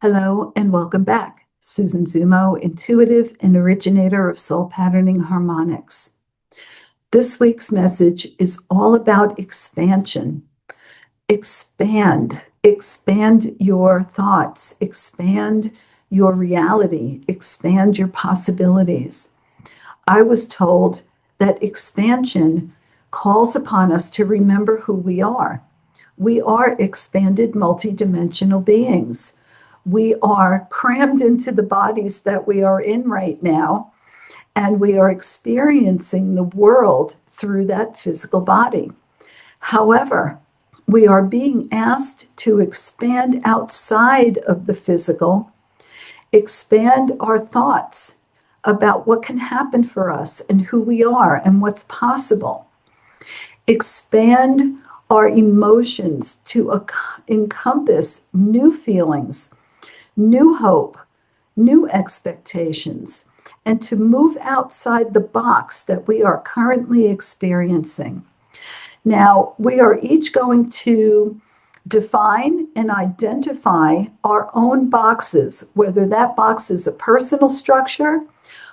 Hello and welcome back. Susan Zummo, intuitive and originator of soul patterning harmonics. This week's message is all about expansion. Expand your thoughts, expand your reality, expand your possibilities. I was told that expansion calls upon us to remember who we are. We are expanded multidimensional beings. We are crammed into the bodies that we are in right now, and we are experiencing the world through that physical body. However, we are being asked to expand outside of the physical, expand our thoughts about what can happen for us and who we are and what's possible. Expand our emotions to encompass new feelings, new hope, new expectations, and to move outside the box that we are currently experiencing. Now, we are each going to define and identify our own boxes, whether that box is a personal structure,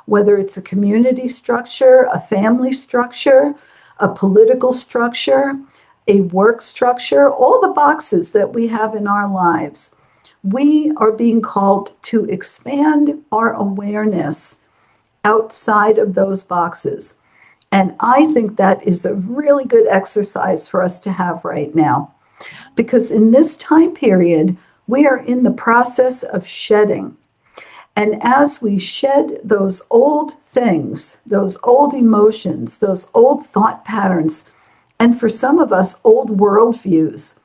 whether it's a community structure, a family structure, a political structure, a work structure, all the boxes that we have in our lives. We are being called to expand our awareness outside of those boxes. And I think that is a really good exercise for us to have right now. Because in this time period, we are in the process of shedding. And as we shed those old things, those old emotions, those old thought patterns, and for some of us, old worldviews,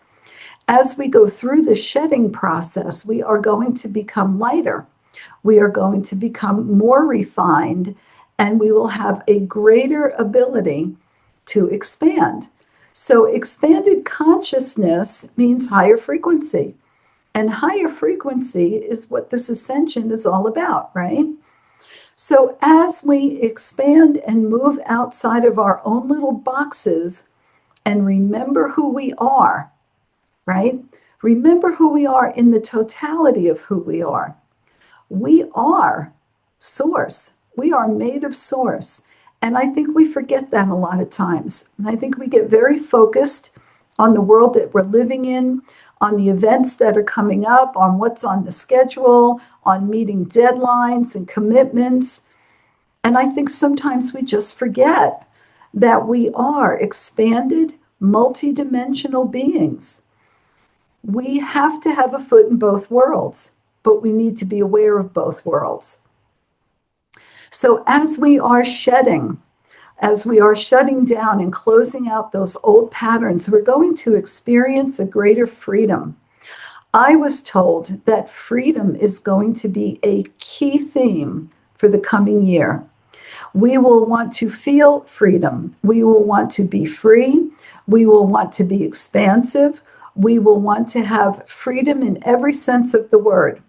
as we go through the shedding process, we are going to become lighter. We are going to become more refined, and we will have a greater ability to expand. So expanded consciousness means higher frequency. And higher frequency is what this ascension is all about, right? So as we expand and move outside of our own little boxes and remember who we are, right? Remember who we are in the totality of who we are. We are source. We are made of source. And I think we forget that a lot of times. And I think we get very focused on the world that we're living in, on the events that are coming up, on what's on the schedule, on meeting deadlines and commitments. And I think sometimes we just forget that we are expanded, multidimensional beings. We have to have a foot in both worlds, but we need to be aware of both worlds. So as we are shedding, as we are shutting down and closing out those old patterns, we're going to experience a greater freedom. I was told that freedom is going to be a key theme for the coming year. We will want to feel freedom. We will want to be free. We will want to be expansive. We will want to have freedom in every sense of the word.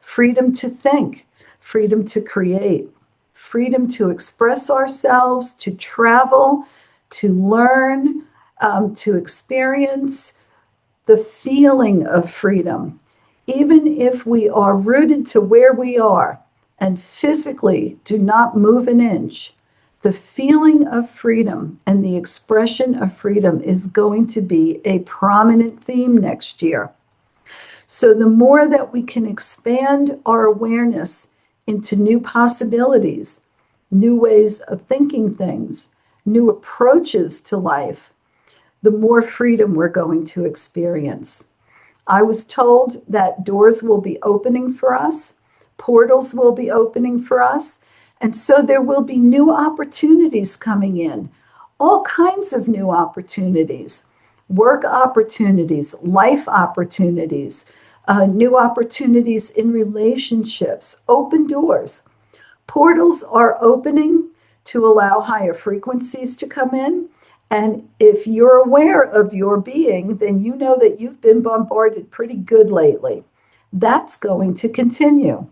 Freedom to think, freedom to create, freedom to express ourselves, to travel, to learn, to experience the feeling of freedom. Even if we are rooted to where we are and physically do not move an inch, the feeling of freedom and the expression of freedom is going to be a prominent theme next year. So the more that we can expand our awareness into new possibilities, new ways of thinking things, new approaches to life, the more freedom we're going to experience. I was told that doors will be opening for us, portals will be opening for us, and so there will be new opportunities coming in, all kinds of new opportunities, work opportunities, life opportunities, new opportunities in relationships, open doors. Portals are opening to allow higher frequencies to come in. And if you're aware of your being, then you know that you've been bombarded pretty good lately. That's going to continue.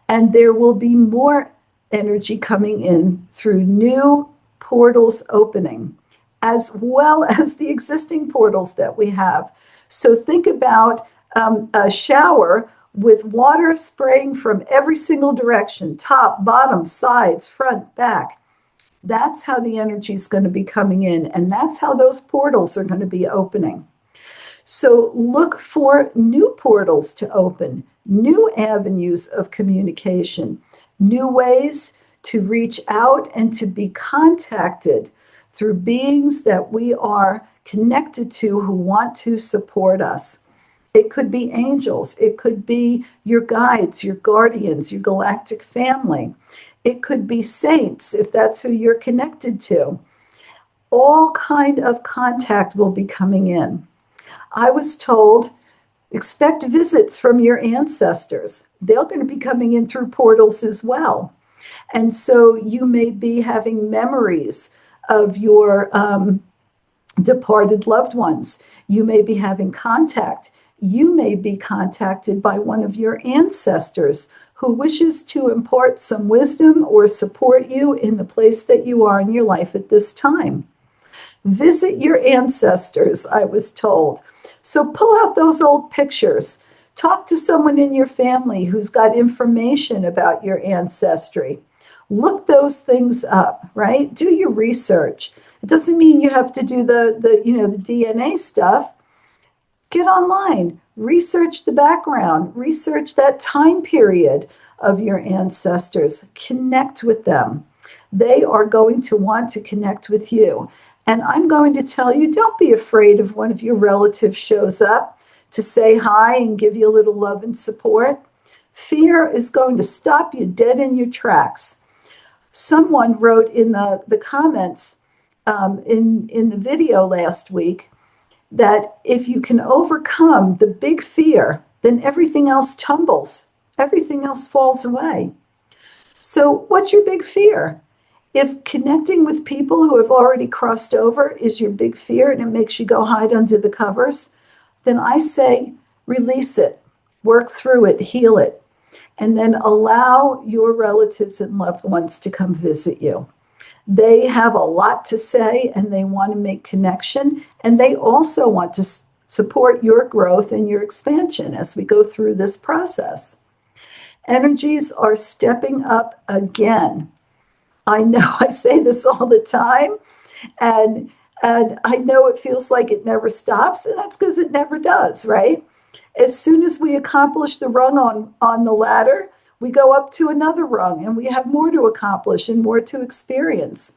And there will be more energy coming in through new portals opening, as well as the existing portals that we have. So think about a shower with water spraying from every single direction, top, bottom, sides, front, back. That's how the energy is going to be coming in, and that's how those portals are going to be opening. So look for new portals to open, new avenues of communication, new ways to reach out and to be contacted through beings that we are connected to who want to support us. It could be angels. It could be your guides, your guardians, your galactic family. It could be saints, if that's who you're connected to. All kind of contact will be coming in. I was told, expect visits from your ancestors. They're going to be coming in through portals as well. And so you may be having memories of your departed loved ones. You may be having contact. You may be contacted by one of your ancestors who wishes to impart some wisdom or support you in the place that you are in your life at this time. Visit your ancestors, I was told. So pull out those old pictures. Talk to someone in your family who's got information about your ancestry. Look those things up, right? Do your research. It doesn't mean you have to do the DNA stuff. Get online, research the background, research that time period of your ancestors. Connect with them. They are going to want to connect with you. And I'm going to tell you, don't be afraid if one of your relatives shows up to say hi and give you a little love and support. Fear is going to stop you dead in your tracks. Someone wrote in the comments in the video last week that if you can overcome the big fear, then everything else tumbles. Everything else falls away. So what's your big fear? If connecting with people who have already crossed over is your big fear and it makes you go hide under the covers, then I say release it, work through it, heal it, and then allow your relatives and loved ones to come visit you. They have a lot to say and they want to make connection, and they also want to support your growth and your expansion as we go through this process. Energies are stepping up again. I know I say this all the time, and I know it feels like it never stops, and that's because it never does, right? As soon as we accomplish the rung on the ladder, we go up to another rung, and we have more to accomplish and more to experience.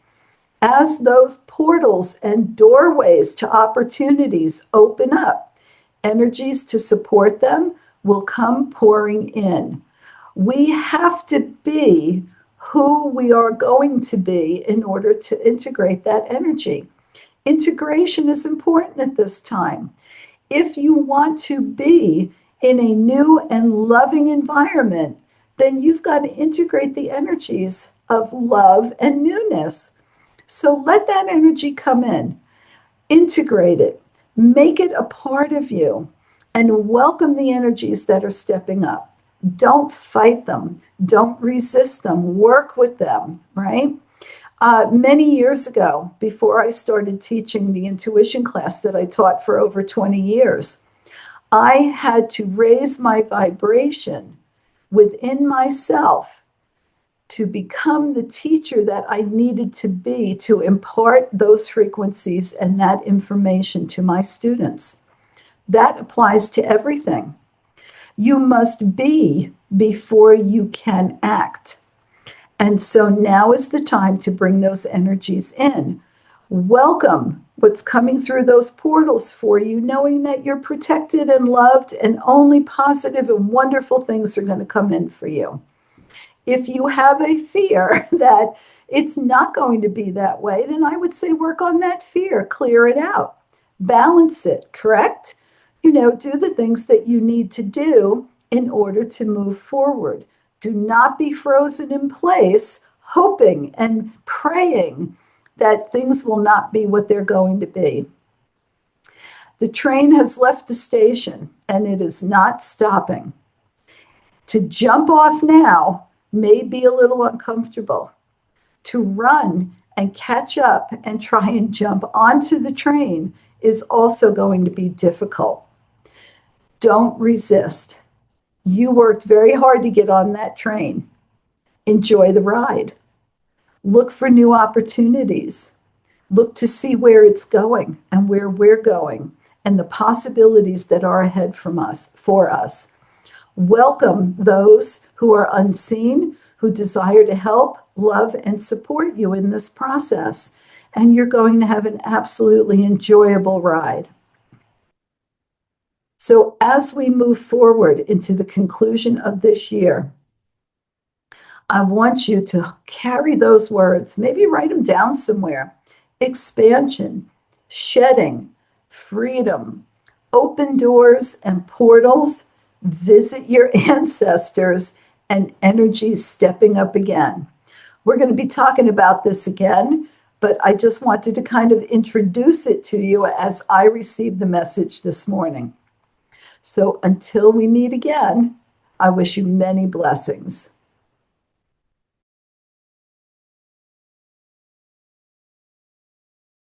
As those portals and doorways to opportunities open up, energies to support them will come pouring in. We have to be who we are going to be in order to integrate that energy. Integration is important at this time. If you want to be in a new and loving environment, then you've got to integrate the energies of love and newness. So let that energy come in, integrate it, make it a part of you, and welcome the energies that are stepping up. Don't fight them. Don't resist them. Work with them, right? Many years ago, before I started teaching the intuition class that I taught for over 20 years, I had to raise my vibration within myself to become the teacher that I needed to be to impart those frequencies and that information to my students. That applies to everything. You must be before you can act. And so now is the time to bring those energies in. Welcome what's coming through those portals for you, knowing that you're protected and loved, and only positive and wonderful things are going to come in for you. If you have a fear that it's not going to be that way, then I would say work on that fear, clear it out, balance it, correct? Do the things that you need to do in order to move forward. Do not be frozen in place, hoping and praying that things will not be what they're going to be. The train has left the station, and it is not stopping. To jump off now may be a little uncomfortable. To run and catch up and try and jump onto the train is also going to be difficult. Don't resist. You worked very hard to get on that train. Enjoy the ride. Look for new opportunities. Look to see where it's going and where we're going and the possibilities that are ahead for us. Welcome those who are unseen, who desire to help, love, and support you in this process. And you're going to have an absolutely enjoyable ride. So as we move forward into the conclusion of this year, I want you to carry those words, maybe write them down somewhere. Expansion, shedding, freedom, open doors and portals, visit your ancestors, and energies stepping up again. We're going to be talking about this again, but I just wanted to kind of introduce it to you as I received the message this morning. So until we meet again, I wish you many blessings.